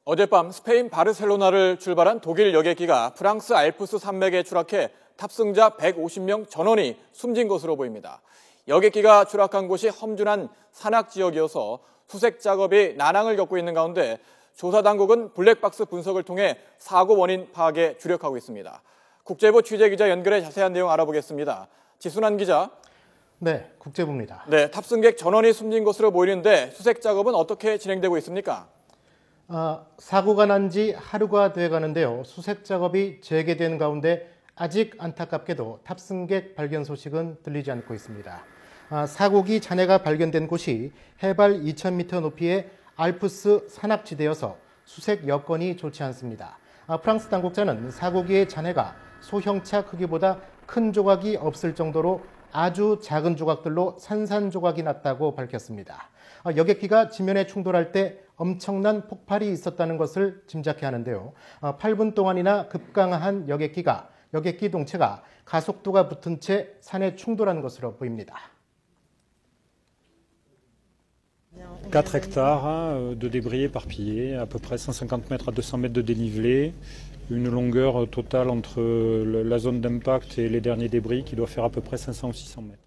어젯밤 스페인 바르셀로나를 출발한 독일 여객기가 프랑스 알프스 산맥에 추락해 탑승자 150명 전원이 숨진 것으로 보입니다. 여객기가 추락한 곳이 험준한 산악 지역이어서 수색 작업이 난항을 겪고 있는 가운데 조사당국은 블랙박스 분석을 통해 사고 원인 파악에 주력하고 있습니다. 국제부 취재기자 연결해 자세한 내용 알아보겠습니다. 지순환 기자. 네, 국제부입니다. 네, 탑승객 전원이 숨진 것으로 보이는데 수색 작업은 어떻게 진행되고 있습니까? 사고가 난 지 하루가 돼가는데요. 수색 작업이 재개된 가운데 아직 안타깝게도 탑승객 발견 소식은 들리지 않고 있습니다. 사고기 잔해가 발견된 곳이 해발 2,000m 높이의 알프스 산악지대여서 수색 여건이 좋지 않습니다. 프랑스 당국자는 사고기의 잔해가 소형차 크기보다 큰 조각이 없을 정도로 아주 작은 조각들로 산산조각이 났다고 밝혔습니다. 여객기가 지면에 충돌할 때 엄청난 폭발이 있었다는 것을 짐작해 하는데요. 8분 동안이나 급강한 여객기 동체가 가속도가 붙은 채 산에 충돌한 것으로 보입니다. 4 hectares de débris éparpillés, à peu près 150 mètres à 200 mètres de dénivelé, une longueur totale entre la zone d'impact et les derniers débris qui doit faire à peu près 500 ou 600 mètres.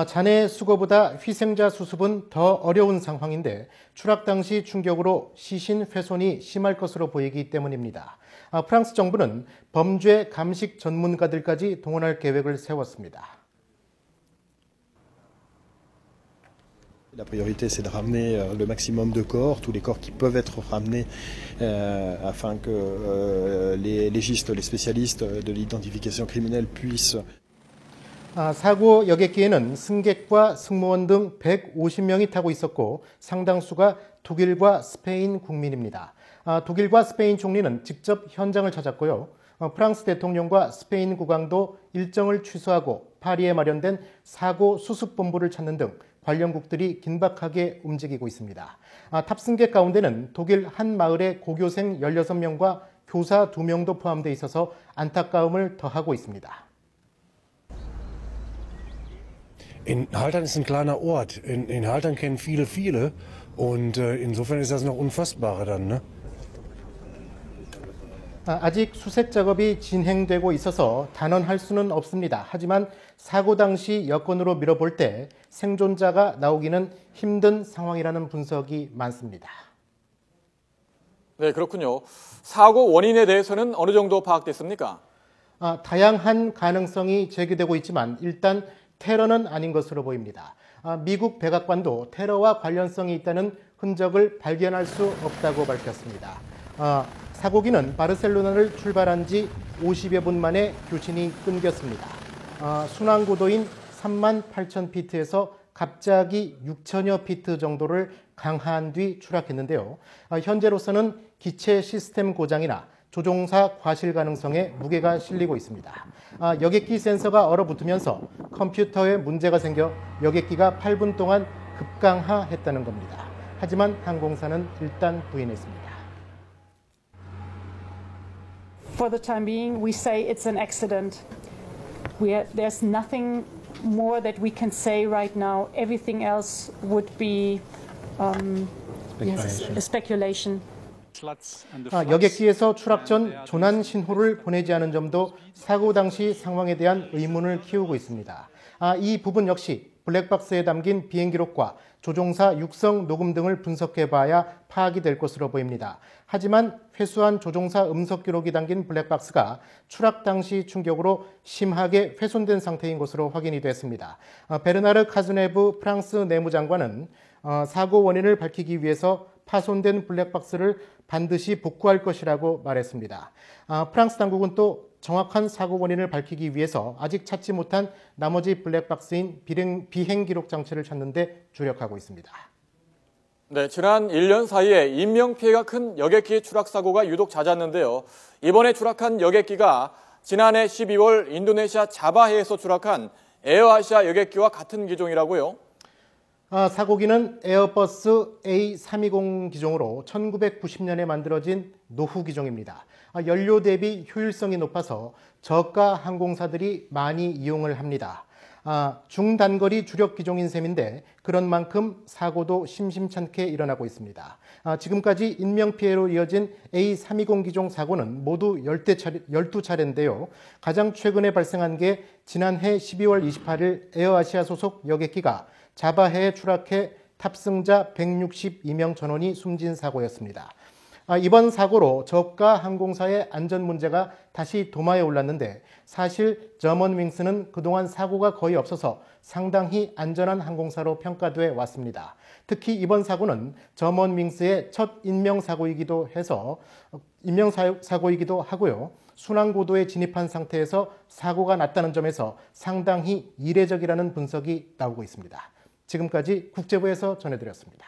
잔해 수거보다 희생자 수습은 더 어려운 상황인데 추락 당시 충격으로 시신 훼손이 심할 것으로 보이기 때문입니다. 프랑스 정부는 범죄 감식 전문가들까지 동원할 계획을 세웠습니다. La priorité, c'est de ramener le maximum de corps, tous les corps qui peuvent être ramenés afin que les légistes, les spécialistes de l'identification criminelle puissent. 사고 여객기에는 승객과 승무원 등 150명이 타고 있었고 상당수가 독일과 스페인 국민입니다. 독일과 스페인 총리는 직접 현장을 찾았고요. 프랑스 대통령과 스페인 국왕도 일정을 취소하고 파리에 마련된 사고 수습본부를 찾는 등 관련국들이 긴박하게 움직이고 있습니다. 탑승객 가운데는 독일 한 마을의 고교생 16명과 교사 2명도 포함되어 있어서 안타까움을 더하고 있습니다. In Haltern ist ein kleiner Ort. In Haltern kennen viele und insofern ist das noch unfassbarer dann, ne? 아직 수색 작업이 진행되고 있어서 단언할 수는 없습니다. 하지만 사고 당시 여건으로 미뤄볼 때 생존자가 나오기는 힘든 상황이라는 분석이 많습니다. 네, 그렇군요. 사고 원인에 대해서는 어느 정도 파악됐습니까? 다양한 가능성이 제기되고 있지만 일단 테러는 아닌 것으로 보입니다. 미국 백악관도 테러와 관련성이 있다는 흔적을 발견할 수 없다고 밝혔습니다. 사고기는 바르셀로나를 출발한 지 50여 분 만에 교신이 끊겼습니다. 순항고도인 38,000피트에서 갑자기 6,000여 피트 정도를 강하한 뒤 추락했는데요. 현재로서는 기체 시스템 고장이나 조종사 과실 가능성에 무게가 실리고 있습니다. 여객기 센서가 얼어붙으면서 컴퓨터에 문제가 생겨 여객기가 8분 동안 급강하했다는 겁니다. 하지만 항공사는 일단 부인했습니다. For the time being, we say it's an accident. There's nothing more that we can say right now. Everything else would be speculation. 여객기에서 추락 전 조난 신호를 보내지 않은 점도 사고 당시 상황에 대한 의문을 키우고 있습니다. 이 부분 역시 블랙박스에 담긴 비행 기록과 조종사 육성 녹음 등을 분석해봐야 파악이 될 것으로 보입니다. 하지만 회수한 조종사 음성 기록이 담긴 블랙박스가 추락 당시 충격으로 심하게 훼손된 상태인 것으로 확인이 됐습니다. 베르나르 카즈네브 프랑스 내무장관은 사고 원인을 밝히기 위해서 파손된 블랙박스를 반드시 복구할 것이라고 말했습니다. 프랑스 당국은 또 정확한 사고 원인을 밝히기 위해서 아직 찾지 못한 나머지 블랙박스인 비행 기록 장치를 찾는 데 주력하고 있습니다. 네, 지난 1년 사이에 인명피해가 큰 여객기 추락 사고가 유독 잦았는데요. 이번에 추락한 여객기가 지난해 12월 인도네시아 자바해에서 추락한 에어아시아 여객기와 같은 기종이라고요? 사고기는 에어버스 A320 기종으로 1990년에 만들어진 노후 기종입니다. 연료 대비 효율성이 높아서 저가 항공사들이 많이 이용을 합니다. 중단거리 주력 기종인 셈인데 그런 만큼 사고도 심심찮게 일어나고 있습니다. 지금까지 인명피해로 이어진 A320 기종 사고는 모두 12차례인데요. 가장 최근에 발생한 게 지난해 12월 28일 에어아시아 소속 여객기가 자바해에 추락해 탑승자 162명 전원이 숨진 사고였습니다. 이번 사고로 저가 항공사의 안전 문제가 다시 도마에 올랐는데 사실 저먼윙스는 그동안 사고가 거의 없어서 상당히 안전한 항공사로 평가돼 왔습니다. 특히 이번 사고는 저먼윙스의 첫 인명사고이기도 하고요. 순항고도에 진입한 상태에서 사고가 났다는 점에서 상당히 이례적이라는 분석이 나오고 있습니다. 지금까지 국제부에서 전해드렸습니다.